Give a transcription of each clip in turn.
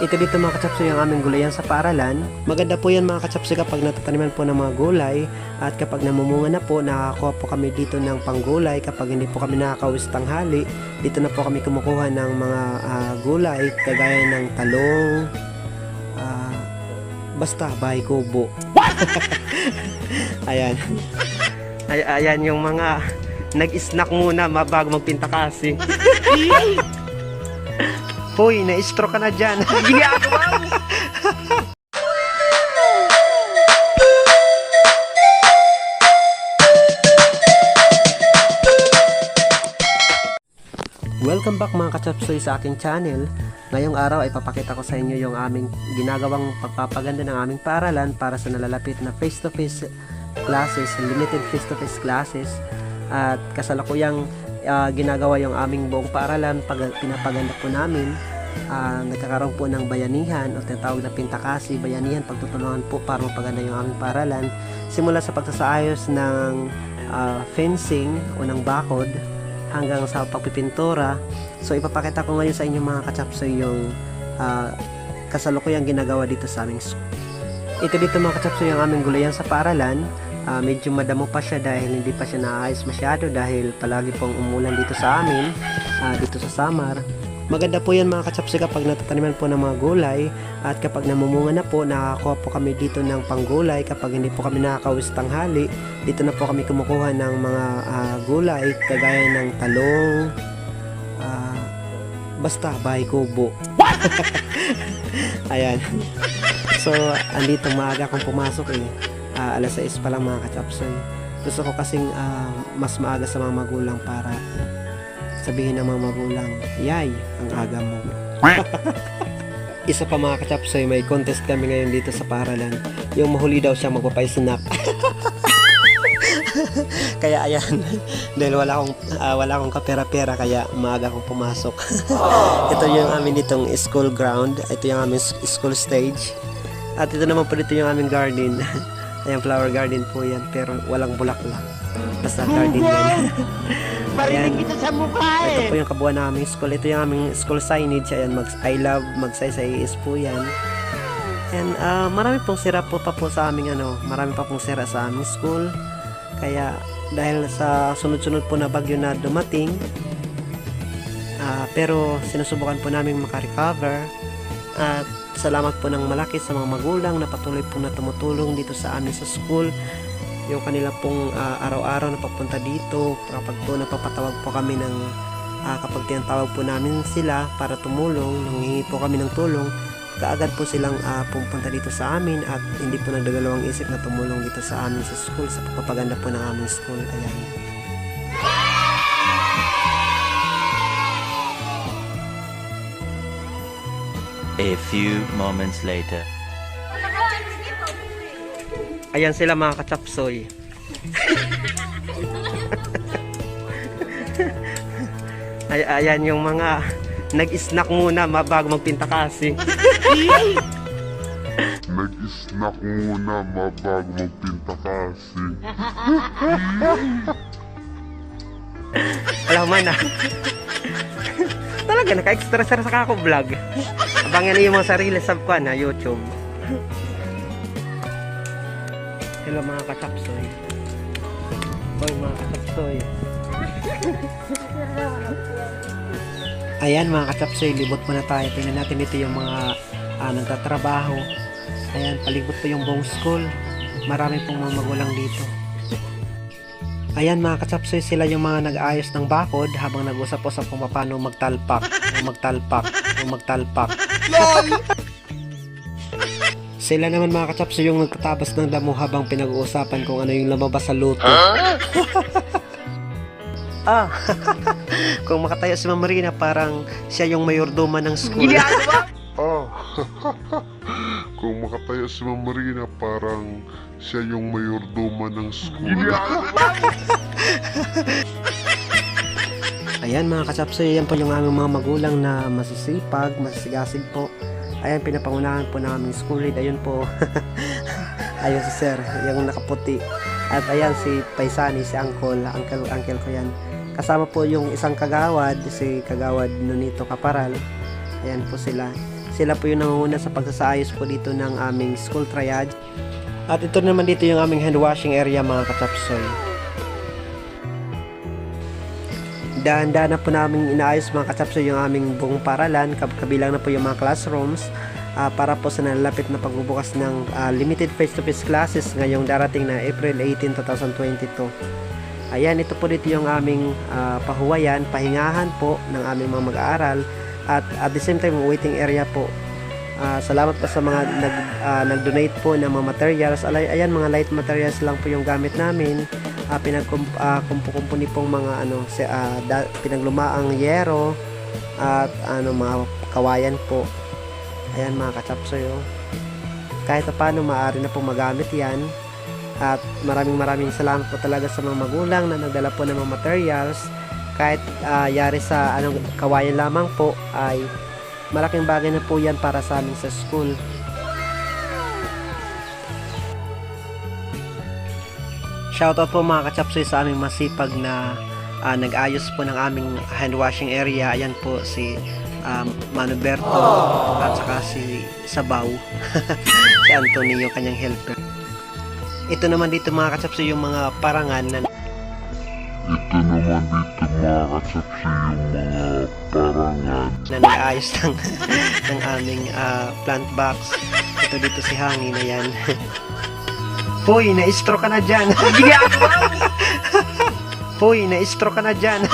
Ito dito mga kachapsoy ang aming gulayan sa paaralan. Maganda po yan mga kachapsoy kapag natataniman po ng mga gulay, at kapag namumunga na po, nakakakuha po kami dito ng panggulay. Kapag hindi po kami nakakauwi sa tanghali, dito na po kami kumukuha ng mga gulay kagaya ng talong, basta bahay kubo. Ayan. Ayan yung mga nag-snack muna bago magpinta kasi. Hoy, na-stroke ka na dyan. Ginagawa mo. Welcome back mga kachapsoy sa aking channel. Ngayong araw ay papakita ko sa inyo yung aming ginagawang pagpapaganda ng aming paaralan para sa nalalapit na face-to-face classes, limited face-to-face classes. At kasalukuyang ginagawa yung aming buong paaralan, pinapaganda po namin. Nagkakaroon po ng bayanihan o tinatawag na pintakasi, bayanihan, pagtutulungan po para mapaganda yung aming paaralan, simula sa pagsasaayos ng fencing o ng bakod hanggang sa pagpipintura. So ipapakita ko ngayon sa inyo mga kachapsoy yung kasalukuyang ginagawa dito sa aming school. Ito dito mga kachapsoy yung aming gulayan sa paaralan. Medyo madamo pa siya dahil hindi pa siya naayos masyado dahil palagi pong umulan dito sa amin, dito sa Samar. Maganda po yan mga kachapsoy kapag natataniman po ng mga gulay, at kapag namumunga na po, nakakakuha po kami dito ng panggulay. Kapag hindi po kami nakakauwi sa tanghali, dito na po kami kumukuha ng mga gulay kagaya ng talong, basta bahay kubo. Ayan. So andito maaga akong pumasok alas 6 pa lang mga kachapsoy. Gusto ko kasing mas maaga sa mga magulang para sabihin ng mga magulang, yay, ang aga mo. Isa pa mga kachapsoy, may contest kami ngayon dito sa paaralan. Yung mahuli daw siya magpapay-snack. Kaya ayan, dahil wala akong kapera-pera, kaya maaga akong pumasok. Ito yung amin ditong school ground. Ito yung aming school stage. At ito naman po dito yung aming garden. Ayan, flower garden po yan, pero walang bulaklak. Basta garden yan. Marinig kita sa mukha Ito po yung kabuuan ng aming school. Ito yung aming school signage. Ayan, I love Magsaysay is po yan. And marami pong sira po pa po sa aming marami pa pong sira sa aming school. Kaya dahil sa sunod-sunod po na bagyo na dumating, pero sinusubukan po namin makarecover. At salamat po ng malaki sa mga magulang na patuloy po na tumutulong dito sa amin sa school. Yung kanila pong araw-araw na pagpunta dito, kapag po napapatawag po kami ng kapag tinatawag po namin sila para tumulong, nanghihingi po kami ng tulong, kaagad po silang pupunta dito sa amin at hindi po nagdadalawang isip na tumulong dito sa amin sa school, sa pagpapaganda po ng aming school. Ayan. A few moments later. Ayan sila mga kachapsoy. Ayan yung mga nag-snack muna bago magpinta kasi. Nag-snack muna bago magpinta kasi. Alam mo na. Talaga naka-extra sa kako vlog. Abangan niyo yung mga sarili sa YouTube. Hello mga kachapsoy. Hoy mga kachapsoy. Ayan mga kachapsoy, libot muna tayo. Tingnan natin dito yung mga nagtatrabaho. Ayan, palibot po yung buong school. Marami pong mga magulang dito. Ayan mga kachapsoy, sila yung mga nag-ayos ng bakod habang nag-usap-usap kung paano magtalpak. Sila naman mga kachapsoy yung nagtatabas ng damo habang pinag-uusapan kung ano yung lumabas sa luto. Kung makatayo si Ma'am Marina, parang siya yung mayordoma ng school. Kung makatayo si Ma'am Marina, parang siya yung mayordoma ng school. Ayan mga kachapsoy, yan po yung aming mga magulang na masisipag, masisigasig po. Ayan, pinapangunahan po ng aming school lead. Ayun po. Ayun si sir, yung nakaputi. At ayan si Paisani, si uncle ko yan. Kasama po yung isang kagawad, si Kagawad Nonito Caparal. Ayan po sila. Sila po yung nangunguna sa pagsasaayos po dito ng aming school triad. At ito naman dito yung aming hand washing area mga kachapsoy. Dahan-dahan na po namin inaayos mga kachapsoy yung aming buong paralan, kabilang na po yung mga classrooms para po sa nalalapit na pagbubukas ng limited face-to-face classes ngayong darating na April 18, 2022. Ayan, ito po dito yung aming pahuwayan, pahingahan po ng aming mga mag-aaral at the same time waiting area po. Salamat po sa mga nag-donate po ng mga materials. Ayan, mga light materials lang po yung gamit namin. Pinagkumpuni pong mga pinaglumaang yero at mga kawayan po. Ayan mga kachapsoy, kahit paano maaari na po magamit yan. At maraming salamat po talaga sa mga magulang na nagdala po ng mga materials. Kahit yari sa kawayan lamang po, ay malaking bagay na po yan para sa amin sa school. Shoutout po mga kachapsoy sa aming masipag na nag-ayos po ng aming hand washing area. Ayan po si Manuberto at saka si Sabaw. Si Anthony yung kanyang helper. Ito naman dito mga kachapsoy yung mga parangan na nag-ayos ng aming plant box. Ito dito si Hangin na yan. Hoy, na-stroke ka na dyan. Hoy, na-stroke ka na dyan.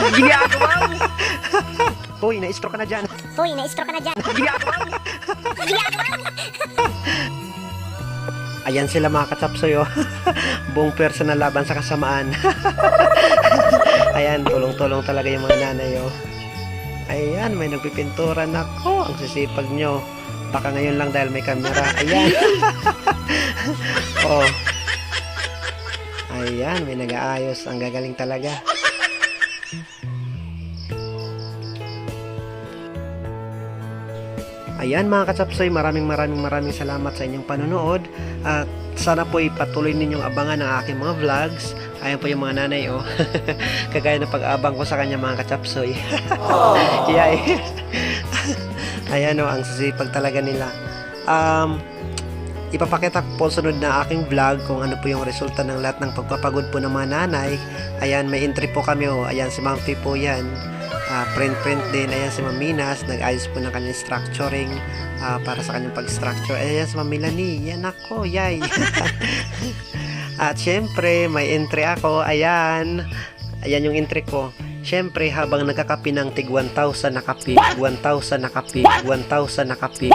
Hoy, na-stroke ka na dyan. Hoy, na-stroke ka na dyan. Ayan sila mga kachapsoy, buong personal laban sa kasamaan. Ayan, tulong-tulong talaga yung mga nanay, Ayan, may nagpipintura. Nako, ang sisipag nyo. Baka ngayon lang dahil may camera. Ayan. Ayan, may nag-aayos. Ang gagaling talaga. Ayan mga kachapsoy, maraming salamat sa inyong panonood. At sana po ipatuloy ninyong abangan ang aking mga vlogs. Ayan po yung mga nanay, kagaya ng pag-abang ko sa kanya mga kachapsoy. Yay. Ayan, ang sisipag talaga nila. Ipapakita ko po sunod na aking vlog kung ano po yung resulta ng lahat ng pagpapagod po ng mga nanay. Ayan, may entry po kami, Ayan, si Ma'am Fee po yan. Print din. Ayan si Ma'am Minas, nag-ayos po ng kanyang structuring para sa kanyang pag-structure. Ayan si Ma'am Melanie, yan ako, yay. At syempre may entry ako. Ayan yung entry ko. Syempre habang nagkakapi ng tig 1,000 na kape, 1,000 na kape, 1,000 na kape,